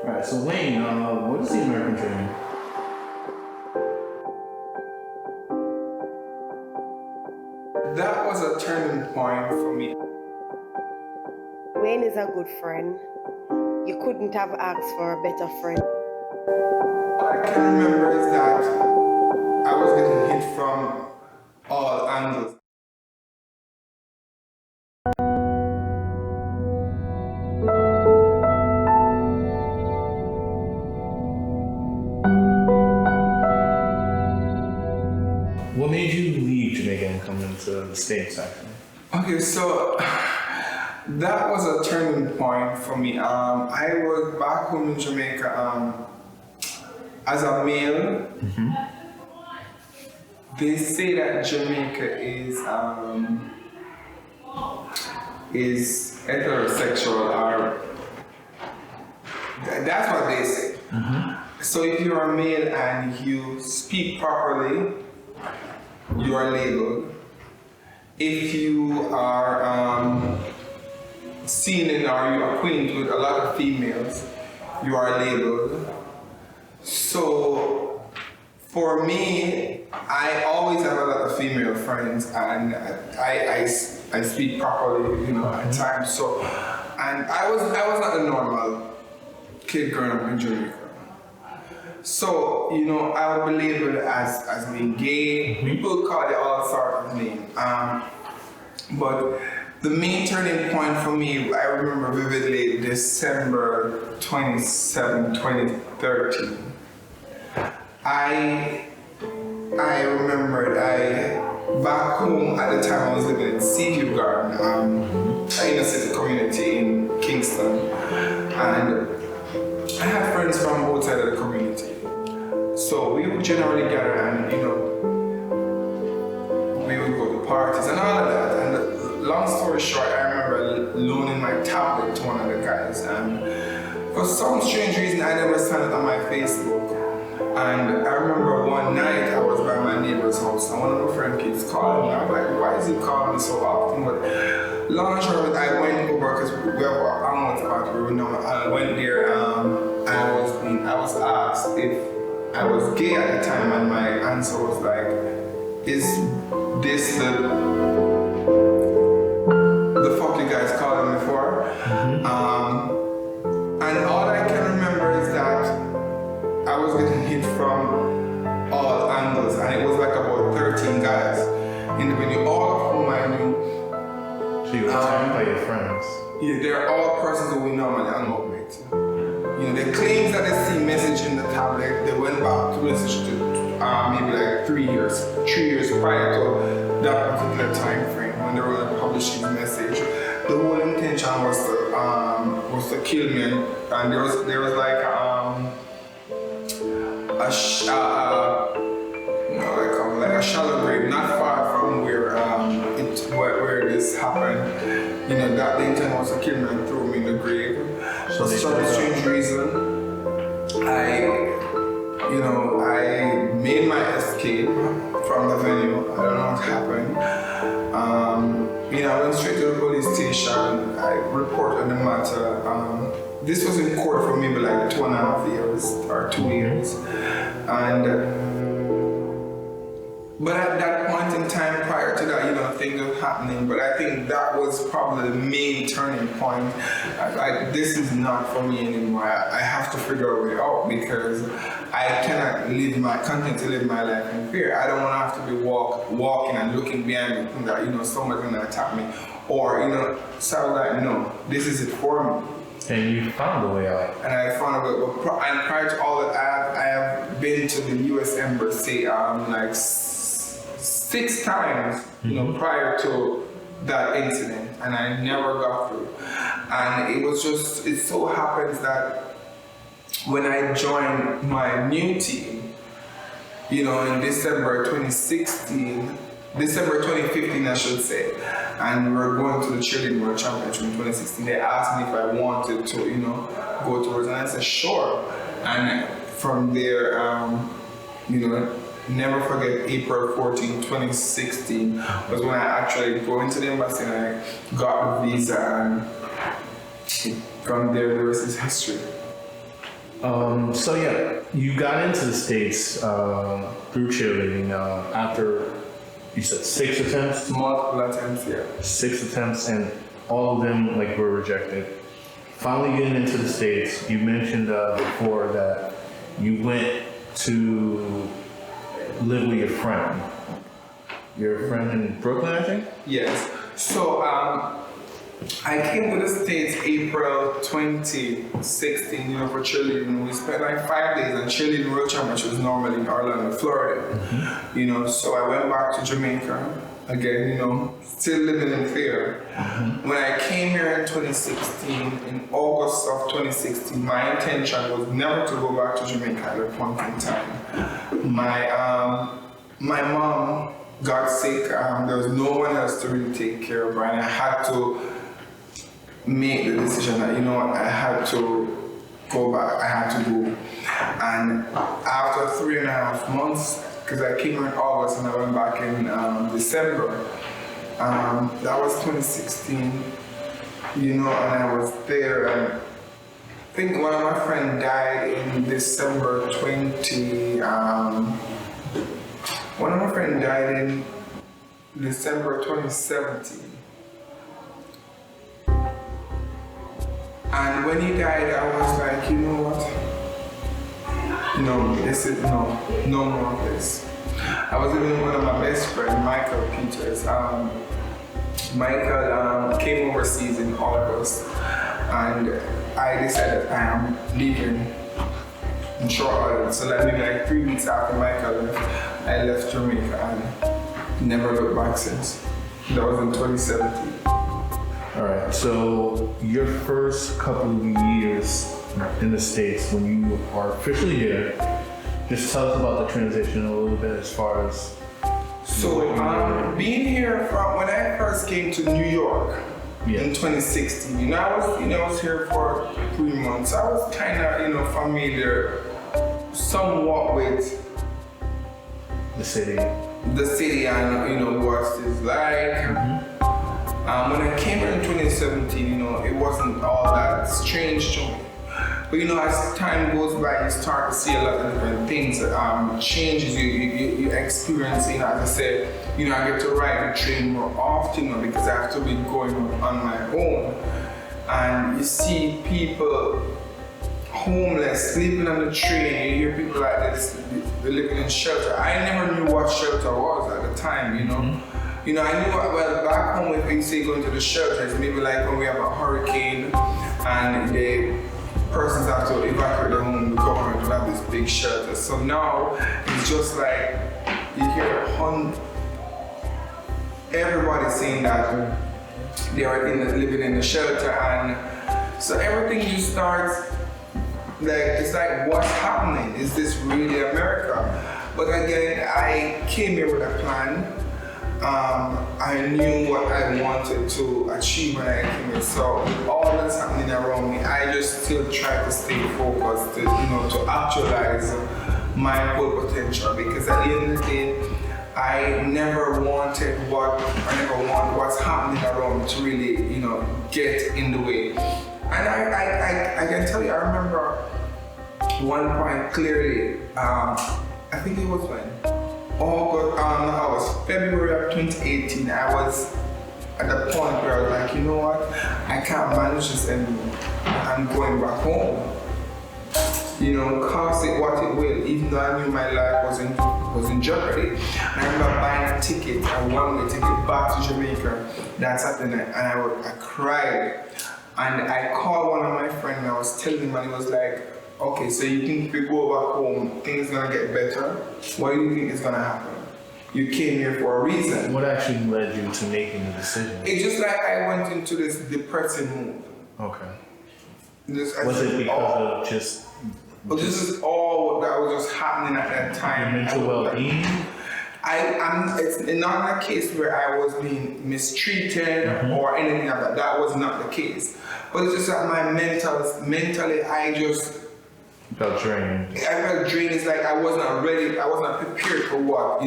Alright, so Wayne, what is the American dream? That was a turning point for me. Wayne is a good friend. You couldn't have asked for a better friend. All I can remember is that I was getting hit from all angles. What made you leave Jamaica and come into the States, actually? Okay, so that was a turning point for me. I was back home in Jamaica as a male. Mm-hmm. They say that Jamaica is heterosexual, or that's what they say. Mm-hmm. So if you're a male and you speak properly, you are labeled. If you are seen in or you're acquainted with a lot of females, you are labeled. So for me, I always have a lot of female friends, and I speak properly, at times. So, and I was not a normal kid growing up in Jamaica. So, I would be labeled as being gay. People call it all sorts of names. But the main turning point for me, I remember vividly, December 27, 2013. I remembered back home at the time I was living in Seaview Garden, an inner city community in Kingston. And I had friends from both sides of the community. So we would generally gather and, we would go to parties and all of that. And long story short, I remember loaning my tablet to one of the guys. And for some strange reason, I never signed it on my Facebook. And I remember one night I was by my neighbor's house and one of my friend kids called me. I was like, why is he calling me so often? But long and short, I went over because we have our aunt about where we know. I went there and I was asked if I was gay at the time, and my answer was like, is this the fuck you guys calling me for? And all I can remember is that I was getting hit from all angles, and it was like about 13 guys in the venue, all of whom I knew. So you were attacked by your friends? Yeah, they're all persons who we normally hang out with. The claims that they see message in the tablet, they went back to message to maybe like 3 years prior to that particular time frame when they were publishing the message. The whole intention was to kill me, and there was like a shallow grave not far from where this happened. That the intent was to kill me and throw me in the grave. For some strange reason, I made my escape from the venue. I don't know what happened. I went straight to the police station. I reported the matter. This was in court for maybe like 2.5 years or 2 years. But at that point in time, prior to that, things were happening. But I think that was probably the main turning point. This is not for me anymore. I have to figure a way out because I cannot continue to live my life in fear. I don't want to have to be walking and looking behind me, thinking that someone's gonna attack me, or So I was like, no, this is it for me. And you found a way out. And I found a way. And prior to all that, I have been to the U.S. Embassy like 6 times, prior to that incident, and I never got through. And it so happens that when I joined my new team, in December 2015, I should say, and we were going to the cheerleading world championship in 2016, they asked me if I wanted to, go towards, and I said, sure. And from there, never forget April 14, 2016 was when I actually go into the embassy and I got the visa, and from there was this history. So yeah, you got into the States through cheerleading after, you said 6 attempts? Multiple attempts, yeah. 6 attempts, and all of them like were rejected. Finally getting into the States, you mentioned before that you went to live with your friend. Your friend in Brooklyn, I think? Yes. So I came to the States April 2016, for cheerleading. We spent like 5 days on cheerleading world championship, which was normally in Orlando, Florida. So I went back to Jamaica again, still living in fear. When I came here in 2016, in August of 2016, my intention was never to go back to Jamaica at a point in time. My mom got sick. There was no one else to really take care of her, and I had to make the decision that, I had to go back. I had to go. And after 3.5 months, because I came here in August and I went back in December, that was 2016, and I was there. And I think one of my friends died in December 20. One of my friends died in December 2017. And when he died, I was like, you know what? No, this is no more of this. I was living with one of my best friends, Michael Peters. Michael came overseas in August, and I decided I am leaving in short order. So maybe like 3 weeks after Michael left, I left Jamaica and never looked back since. That was in 2017. All right, so your first couple of years in the States, when you are officially here, just tell us about the transition a little bit as far as... So, being here from when I first came to New York in 2016, I was here for 3 months. I was kind of, familiar somewhat with the city and, what it's like. When I came here in 2017, it wasn't all that strange to me. But as time goes by, you start to see a lot of different things, changes you experience. As I said, I get to ride the train more often because I have to be going on my own. And you see people homeless, sleeping on the train. You hear people like this, they're living in shelter. I never knew what shelter was at the time, I knew, back home, if you say going to the shelters, maybe like when we have a hurricane and the persons have to evacuate their home, the government will have this big shelter. So now, it's just like, you hear everybody saying that they are living in the shelter, and so everything just starts, it's like, what's happening? Is this really America? But again, I came here with a plan. I knew what I wanted to achieve when I came here. So all that's happening around me, I just still try to stay focused, to actualize my full potential. Because at the end of the day, I never want what's happening around me to really, get in the way. And I can tell you, I remember one point clearly. I think it was when. February of 2018, I was at the point where I was like, you know what, I can't manage this anymore. I'm going back home. Cost it what it will, even though I knew my life was in jeopardy. And I remember buying a ticket, a one-way ticket back to Jamaica that Saturday night, and I cried. And I called one of my friends and I was telling him, and he was like, okay, so you think if we go back home, things gonna get better? What do you think is gonna happen? You came here for a reason. What actually led you to making the decision? It's just like I went into this depressing mood. Okay. Was it because of just... But this is all that was just happening at that time. Your mental well-being? It's not a case where I was being mistreated or anything like that. That was not the case. But it's just that my mentally, I just felt drained. I felt drained. It's like I was not ready. I was not prepared for what,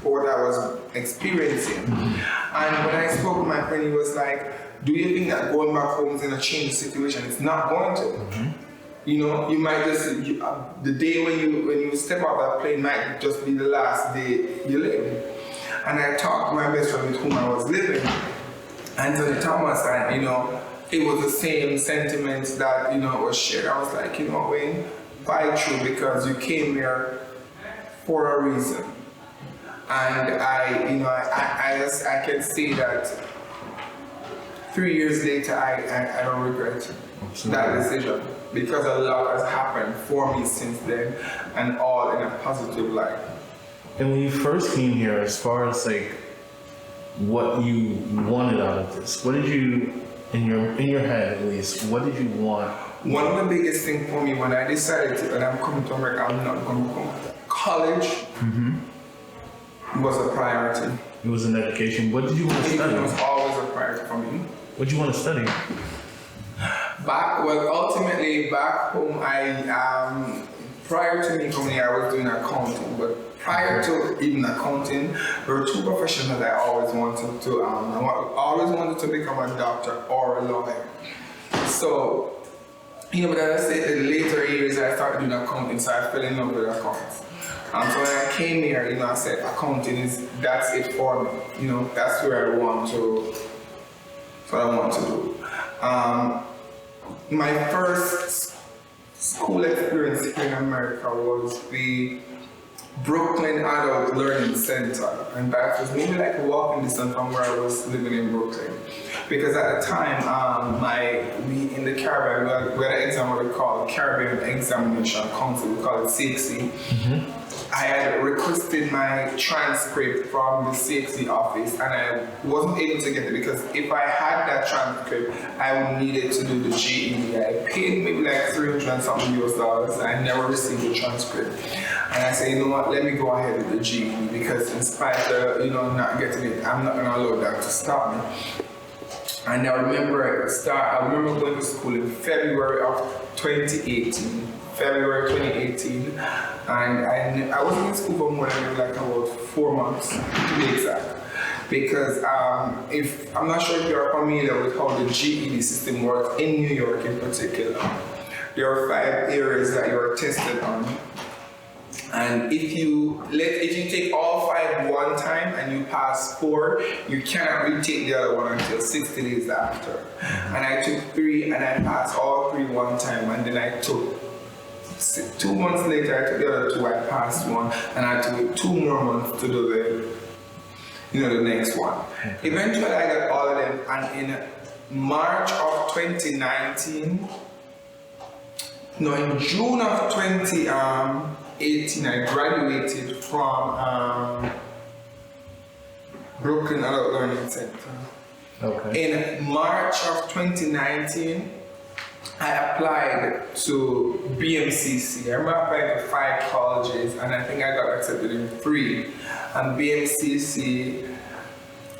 for what I was experiencing. And when I spoke to my friend, he was like, do you think that going back home is going to change the situation? It's not going to. You might just the day when you step off that plane might just be the last day you live. And I talked to my best friend with whom I was living, Anthony Thomas, and it was the same sentiments that was shared. I was like, Wayne, fight through because you came here for a reason. And I can see that 3 years later, I don't regret that decision because a lot has happened for me since then, and all in a positive light. And when you first came here, as far as like what you wanted out of this, what did you, in your head at least, what did you want? One of the biggest things for me when I decided that I'm coming to America, I'm not going to come. College was a priority. It was an education. What did you want to study? It was always a priority for me. What did you want to study? Ultimately back home, prior to me coming here, I was doing accounting. But prior to even accounting, there were two professions that I always wanted to. I always wanted to become a doctor or a lawyer. So, but as I said, in later years, I started doing accounting, so I fell in love with accounts. So when I came here, I said accounting that's it for me. That's where I want to. That's what I want to do. My first school experience here in America was the Brooklyn Adult Learning Center, and that was maybe like a walking distance from where I was living in Brooklyn. Because at the time, we in the Caribbean, we had an exam what we call Caribbean Examination Council, we call it CXC. I had requested my transcript from the CXC office, and I wasn't able to get it because if I had that transcript, I would need it to do the GED. I paid maybe like $300 and something US, and I never received the transcript. And I said, what, let me go ahead with the GED because in spite of not getting it, I'm not gonna allow that to stop me. And I remember going to school in February of 2018. February 2018, and I was in school for more than like about 4 months to be exact. Because if I'm not sure if you're familiar with how the GED system works in New York in particular, there are 5 areas that you are tested on. And if you take all 5 one time and you pass 4, you cannot retake the other one until 60 days after. And I took 3 and I passed all 3 one time, and then I took 2 months later, I took the other 2, I passed 1, and I took 2 more months to do the next one. Eventually, I got all of them, and in March of 2019, in June of 2018, I graduated from Brooklyn Adult Learning Center. Okay. In March of 2019, I applied to BMCC. I remember applying to 5 colleges, and I think I got accepted in 3. And BMCC,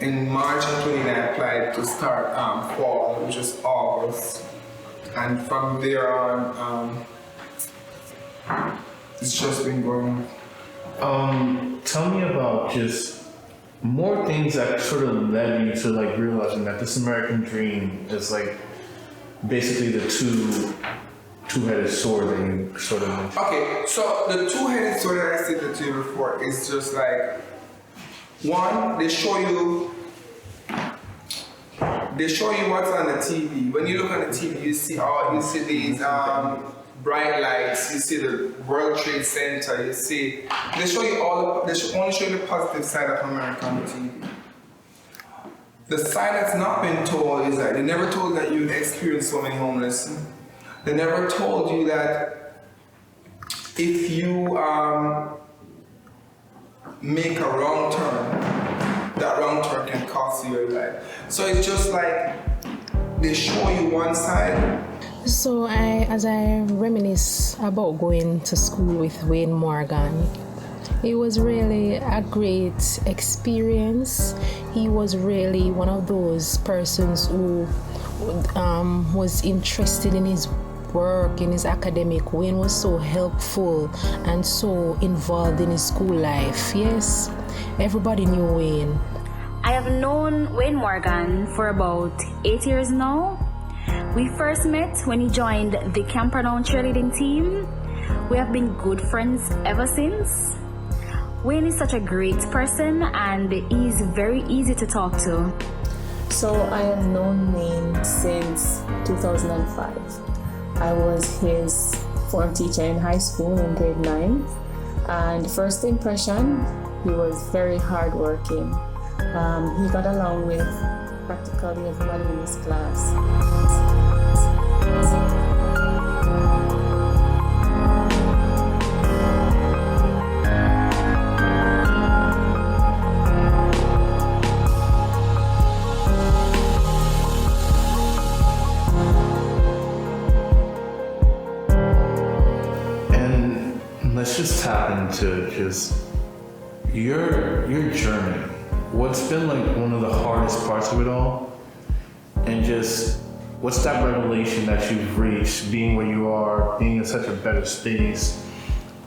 in March of 2019, I applied to start fall, which is August. And from there on, it's just been going on. Tell me about just more things that sort of led you to like realizing that this American dream is like basically the two-headed sword that you sort of mentioned. Okay, so the two-headed sword that I said to you before is just like, one, they show you what's on the TV. When you look on the TV, you see these bright lights, you see the World Trade Center, they only show you the positive side of America on the TV. The side that's not been told is that they never told that you'd experience so many homeless. They never told you that if you make a wrong turn, that wrong turn can cost you your life. So it's just like they show you one side. So as I reminisce about going to school with Wayne Morgan, it was really a great experience. He was really one of those persons who was interested in his work, in his academic. Wayne was so helpful and so involved in his school life. Yes, everybody knew Wayne. I have known Wayne Morgan for about 8 years now. We first met when he joined the Camperdown cheerleading team. We have been good friends ever since. Wayne is such a great person and he's very easy to talk to. So I have known Wayne since 2005. I was his form teacher in high school in grade 9. And first impression, he was very hardworking. He got along with practically everybody in his class. And let's just tap into just your journey. What's been like one of the hardest parts of it all? And just what's that revelation that you've reached, being where you are, being in such a better space?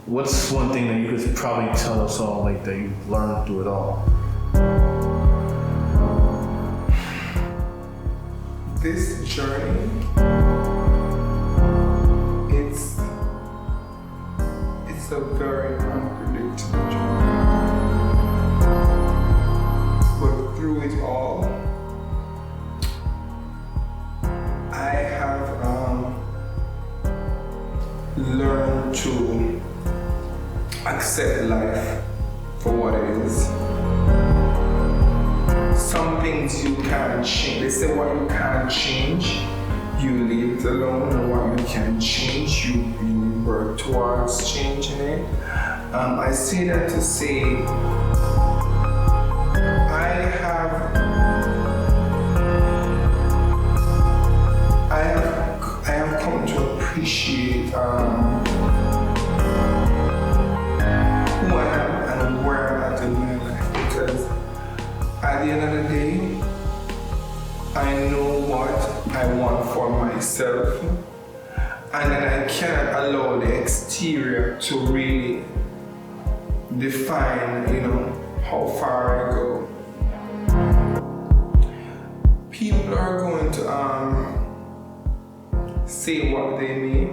What's one thing that you could probably tell us all, like, that you've learned through it all? This journey, it's a very unpredictable journey. But through it all, I have learned to accept life for what it is. Some things you can't change. They say what you can't change, you leave it alone, and what you can change, you work towards changing it. I say that to say I have come to appreciate who I am and where I'm at in my life, because at the end of the day, I know what I want for myself, and then I cannot allow the exterior to really define, how far I go. People are going to say what they mean,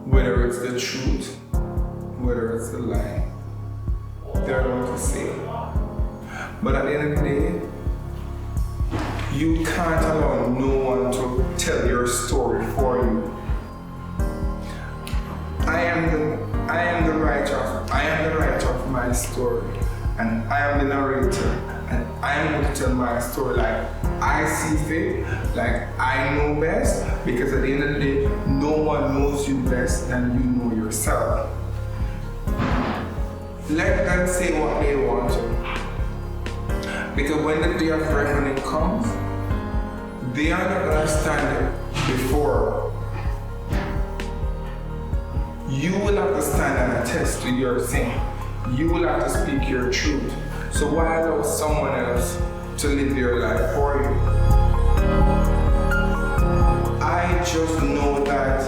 whether it's the truth, whether it's the lie. They're going to say. But at the end of the day, you can't allow no one to tell your story for you. I am the writer of my story, and I am the narrator, and I am going to tell my story like I see fit, like I know best, because at the end of the day, no one knows you best than you know yourself. Let them say what they want to, because when the day of reckoning comes, they are not going to stand before. You will have to stand and attest to your thing. You will have to speak your truth. So why allow someone else to live your life for you? I just know that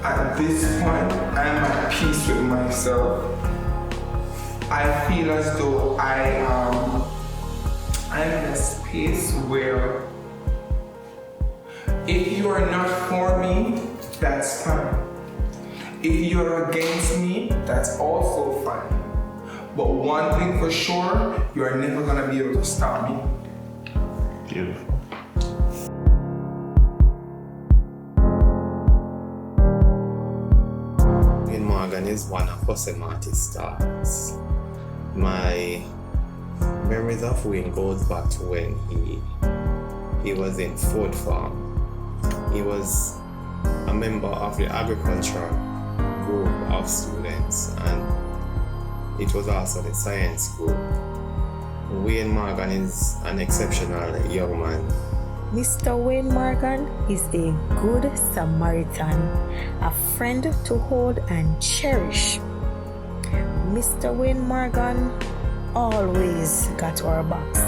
at this point, I'm at peace with myself. I feel as though I'm in a space where if you are not for me, that's fine. If you're against me, that's also fine. But one thing for sure, you are never gonna be able to stop me. Beautiful. Wayne Morgan is one of Marty's stars. My memories of Wayne goes back to when he was in fourth form. He was a member of the agricultural group of students, and it was also the science group. Wayne Morgan is an exceptional young man. Mr. Wayne Morgan is a good Samaritan, a friend to hold and cherish. Mr. Wayne Morgan always got our backs.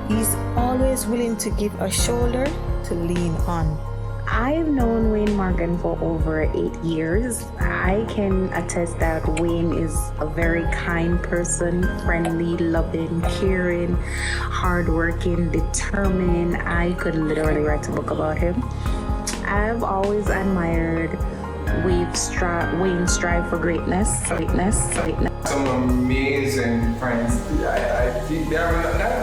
He's always willing to give a shoulder to lean on. I've known Wayne Morgan for over 8 years. I can attest that Wayne is a very kind person, friendly, loving, caring, hardworking, determined. I could literally write a book about him. I've always admired Wayne's strive for greatness. Some amazing friends. I think they are not